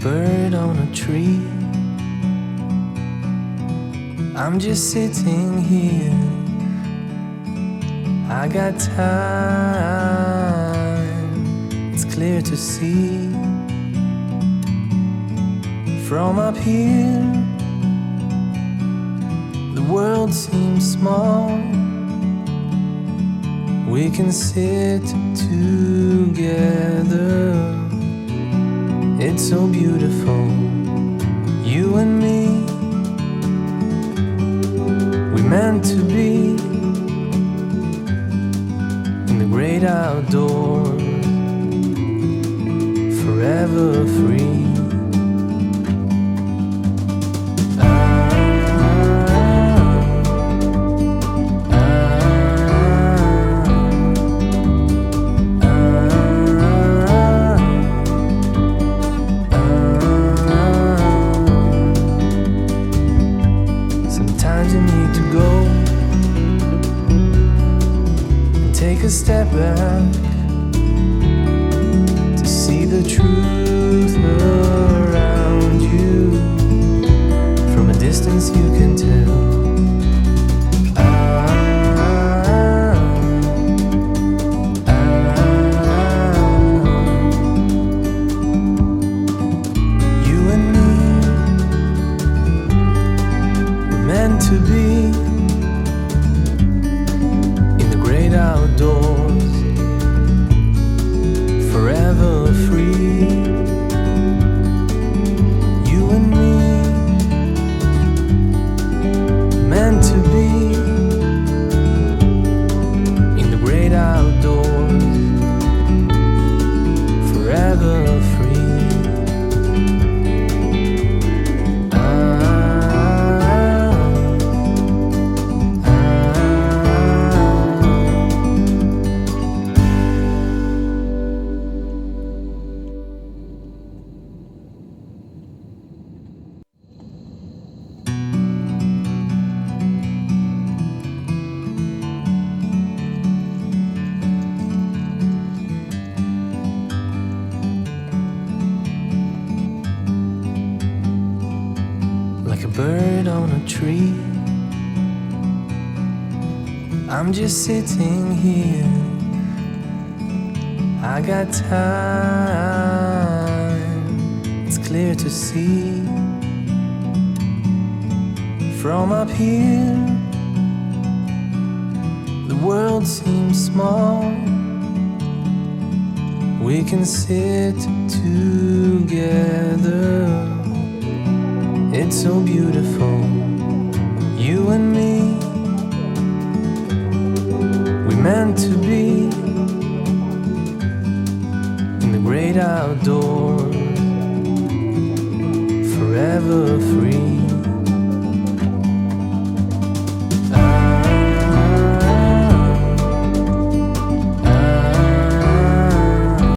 bird on a tree. I'm just sitting here. I got time, it's clear to see. From up here, the world seems small. We can sit together. It's so beautiful, you and me. We meant to be in the great outdoors, forever free. Sometimes you need to go and take a step back to see the truth around you. From a distance you can tell. You and me, we're meant to be in the great outdoors, forever free. You and me, meant to be in the great outdoors, forever free. Like a bird on a tree, I'm just sitting here. I got time, it's clear to see. From up here, the world seems small. We can sit together. It's so beautiful, you and me. We meant to be in the great outdoors, forever free.